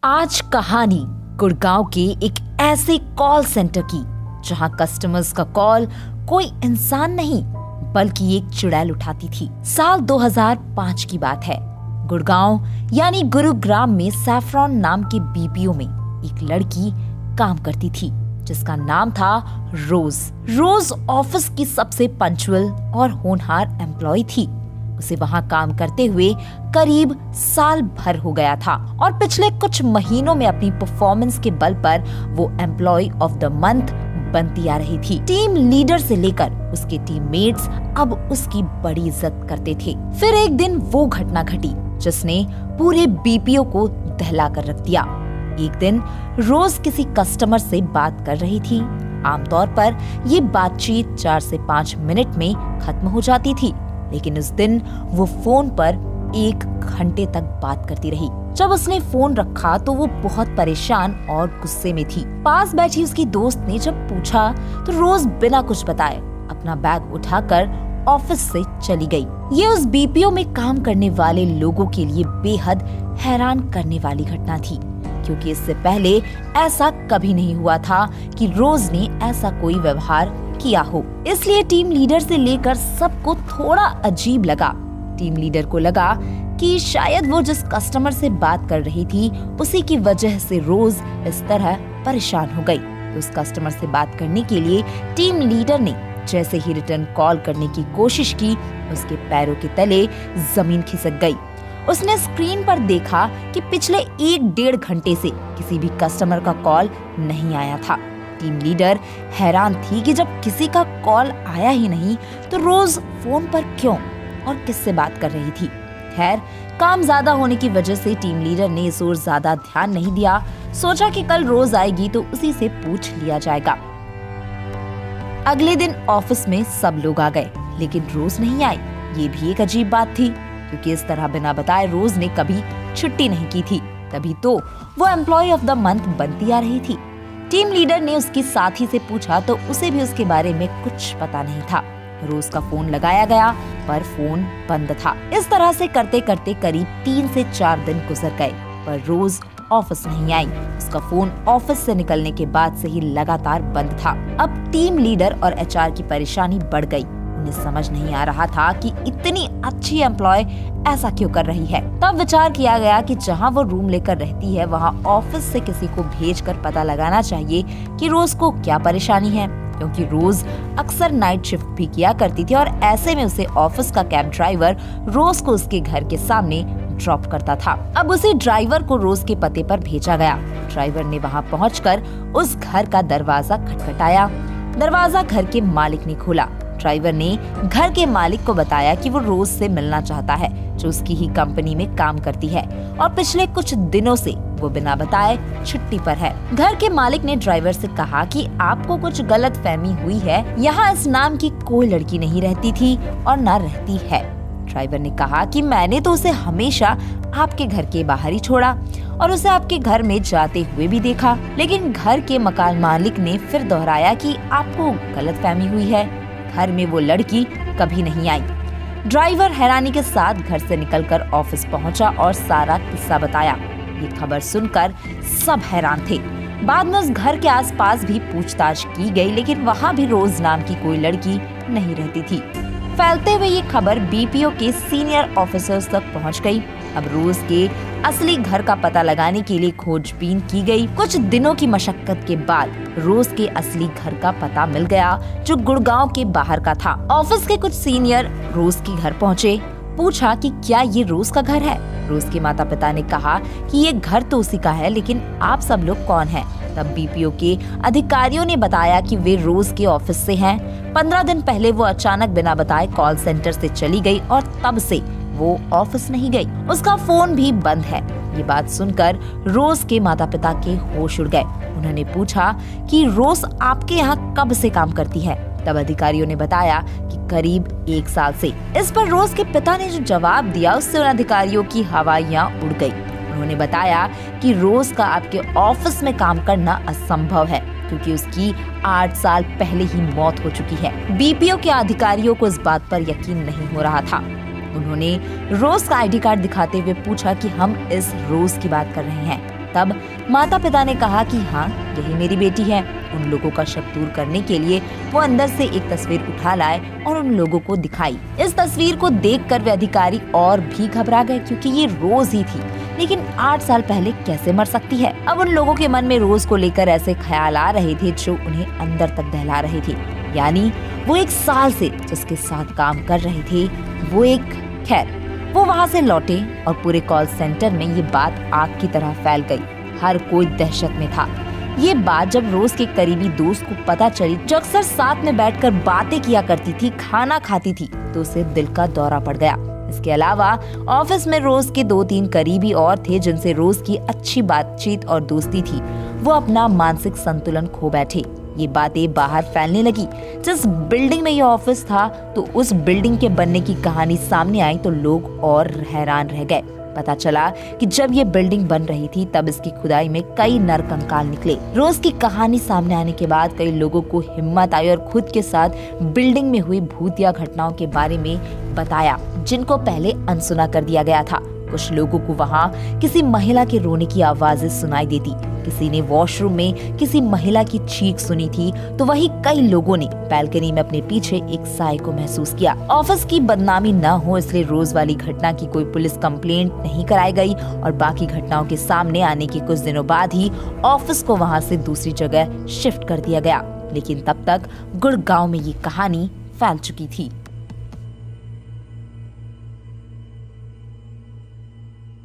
आज कहानी गुड़गांव के एक ऐसे कॉल सेंटर की जहां कस्टमर्स का कॉल कोई इंसान नहीं बल्कि एक चुड़ैल उठाती थी। साल 2005 की बात है। गुड़गांव यानी गुरुग्राम में सैफरॉन नाम के बीपीओ में एक लड़की काम करती थी जिसका नाम था रोज। रोज ऑफिस की सबसे पंक्चुअल और होनहार एम्प्लॉय थी। उसे वहां काम करते हुए करीब साल भर हो गया था और पिछले कुछ महीनों में अपनी परफॉर्मेंस के बल पर वो एम्प्लॉय ऑफ द मंथ बनती आ रही थी। टीम लीडर से लेकर उसके टीममेट्स अब उसकी बड़ी इज्जत करते थे। फिर एक दिन वो घटना घटी जिसने पूरे बीपीओ को दहला कर रख दिया। एक दिन रोज किसी कस्टमर से बात कर रही थी। आमतौर पर ये बातचीत 4 से 5 मिनट में खत्म हो जाती थी, लेकिन उस दिन वो फोन पर 1 घंटे तक बात करती रही। जब उसने फोन रखा तो वो बहुत परेशान और गुस्से में थी। पास बैठी उसकी दोस्त ने जब पूछा तो रोज बिना कुछ बताए अपना बैग उठाकर ऑफिस से चली गई। ये उस बीपीओ में काम करने वाले लोगों के लिए बेहद हैरान करने वाली घटना थी, क्योंकि इससे पहले ऐसा कभी नहीं हुआ था कि रोज ने ऐसा कोई व्यवहार किया हो। इसलिए टीम लीडर से लेकर सबको थोड़ा अजीब लगा। टीम लीडर को लगा कि शायद वो जिस कस्टमर से बात कर रही थी उसी की वजह से रोज इस तरह परेशान हो गई। तो उस कस्टमर से बात करने के लिए टीम लीडर ने जैसे ही रिटर्न कॉल करने की कोशिश की, उसके पैरों के तले जमीन खिसक गई। उसने स्क्रीन पर देखा कि पिछले 1-1.5 घंटे से किसी भी कस्टमर का कॉल नहीं आया था। टीम लीडर हैरान थी कि जब किसी का कॉल आया ही नहीं तो रोज फोन पर क्यों और किससे बात कर रही थी। खैर, काम ज्यादा होने की वजह से टीम लीडर ने इस ओर ज्यादा ध्यान नहीं दिया। सोचा कि कल रोज आएगी तो उसी से पूछ लिया जाएगा। अगले दिन ऑफिस में सब लोग आ गए, लेकिन रोज नहीं आई। ये भी एक अजीब बात थी, क्योंकि इस तरह बिना बताए रोज ने कभी छुट्टी नहीं की थी। तभी तो वो एम्प्लॉय ऑफ द मंथ बनती आ रही थी। टीम लीडर ने उसकी साथी से पूछा तो उसे भी उसके बारे में कुछ पता नहीं था। रोज का फोन लगाया गया पर फोन बंद था। इस तरह से करते करते करीब 3 से 4 दिन गुजर गए, पर रोज ऑफिस नहीं आई। उसका फोन ऑफिस से निकलने के बाद से ही लगातार बंद था। अब टीम लीडर और एचआर की परेशानी बढ़ गई। उन्हें समझ नहीं आ रहा था कि इतनी अच्छी एम्प्लॉय ऐसा क्यों कर रही है। तब विचार किया गया कि जहां वो रूम लेकर रहती है वहां ऑफिस से किसी को भेजकर पता लगाना चाहिए कि रोज को क्या परेशानी है, क्योंकि रोज अक्सर नाइट शिफ्ट भी किया करती थी और ऐसे में उसे ऑफिस का कैब ड्राइवर रोज को उसके घर के सामने ड्रॉप करता था। अब उसी ड्राइवर को रोज के पते पर भेजा गया। ड्राइवर ने वहां पहुंचकर उस घर का दरवाजा खटखटाया। दरवाजा घर के मालिक ने खोला। ड्राइवर ने घर के मालिक को बताया कि वो रोज से मिलना चाहता है, जो उसकी ही कंपनी में काम करती है और पिछले कुछ दिनों से वो बिना बताए छुट्टी पर है। घर के मालिक ने ड्राइवर से कहा कि आपको कुछ गलत फहमी हुई है, यहाँ इस नाम की कोई लड़की नहीं रहती थी और न रहती है। ड्राइवर ने कहा कि मैंने तो उसे हमेशा आपके घर के बाहर ही छोड़ा और उसे आपके घर में जाते हुए भी देखा, लेकिन घर के मकान मालिक ने फिर दोहराया कि आपको गलतफहमी हुई है, घर में वो लड़की कभी नहीं आई। ड्राइवर हैरानी के साथ घर से निकलकर ऑफिस पहुंचा और सारा किस्सा बताया। ये खबर सुनकर सब हैरान थे। बाद में उस घर के आसपास भी पूछताछ की गई, लेकिन वहां भी रोज नाम की कोई लड़की नहीं रहती थी। फैलते हुए ये खबर बीपीओ के सीनियर ऑफिसर्स तक पहुंच गई। अब रोज के असली घर का पता लगाने के लिए खोजबीन की गई। कुछ दिनों की मशक्कत के बाद रोज के असली घर का पता मिल गया, जो गुड़गांव के बाहर का था। ऑफिस के कुछ सीनियर रोज के घर पहुंचे। पूछा कि क्या ये रोज का घर है। रोज के माता पिता ने कहा कि ये घर तो उसी का है, लेकिन आप सब लोग कौन हैं? तब बीपीओ के अधिकारियों ने बताया कि वे रोज के ऑफिस से हैं। 15 दिन पहले वो अचानक बिना बताए कॉल सेंटर से चली गई और तब से वो ऑफिस नहीं गई। उसका फोन भी बंद है। ये बात सुनकर रोज के माता पिता के होश उड़ गए। उन्होंने पूछा कि रोज आपके यहाँ कब से काम करती है। तब अधिकारियों ने बताया कि करीब 1 साल से। इस पर रोज के पिता ने जो जवाब दिया उससे उन अधिकारियों की हवाइयाँ उड़ गई। उन्होंने बताया कि रोज का आपके ऑफिस में काम करना असंभव है, क्योंकि उसकी 8 साल पहले ही मौत हो चुकी है। बीपीओ के अधिकारियों को इस बात पर यकीन नहीं हो रहा था। उन्होंने रोज का आईडी कार्ड दिखाते हुए पूछा कि हम इस रोज की बात कर रहे हैं। तब माता पिता ने कहा कि हाँ, यही मेरी बेटी है। उन लोगों का शक दूर करने के लिए वो अंदर से एक तस्वीर उठा लाए और उन लोगों को दिखाई। इस तस्वीर को देखकर वे अधिकारी और भी घबरा गए, क्योंकि ये रोज ही थी। लेकिन 8 साल पहले कैसे मर सकती है? अब उन लोगों के मन में रोज को लेकर ऐसे ख्याल आ रहे थे जो उन्हें अंदर तक दहला रहे थे। यानी वो 1 साल से जिसके साथ काम कर रहे थे वो एक खैर वो वहाँ से लौटे और पूरे कॉल सेंटर में ये बात आग की तरह फैल गई। हर कोई दहशत में था। ये बात जब रोज के करीबी दोस्त को पता चली, जो अक्सर साथ में बैठकर बातें किया करती थी, खाना खाती थी, तो उसे दिल का दौरा पड़ गया। इसके अलावा ऑफिस में रोज के 2-3 करीबी और थे जिनसे रोज की अच्छी बातचीत और दोस्ती थी। वो अपना मानसिक संतुलन खो बैठे। ये बातें बाहर फैलने लगी। जिस बिल्डिंग में ये ऑफिस था, तो उस बिल्डिंग के बनने की कहानी सामने आई तो लोग और हैरान रह गए। पता चला कि जब ये बिल्डिंग बन रही थी तब इसकी खुदाई में कई नरकंकाल निकले। रोज की कहानी सामने आने के बाद कई लोगों को हिम्मत आई और खुद के साथ बिल्डिंग में हुई भूतिया घटनाओं के बारे में बताया, जिनको पहले अनसुना कर दिया गया था। कुछ लोगों को वहाँ किसी महिला के रोने की आवाजें सुनाई देती, किसी ने वॉशरूम में किसी महिला की चीख सुनी थी, तो वहीं कई लोगों ने बैल्कनी में अपने पीछे एक साए को महसूस किया। ऑफिस की बदनामी न हो इसलिए रोज वाली घटना की कोई पुलिस कंप्लेंट नहीं कराई गई और बाकी घटनाओं के सामने आने के कुछ दिनों बाद ही ऑफिस को वहाँ से दूसरी जगह शिफ्ट कर दिया गया। लेकिन तब तक गुड़गांव में ये कहानी फैल चुकी थी।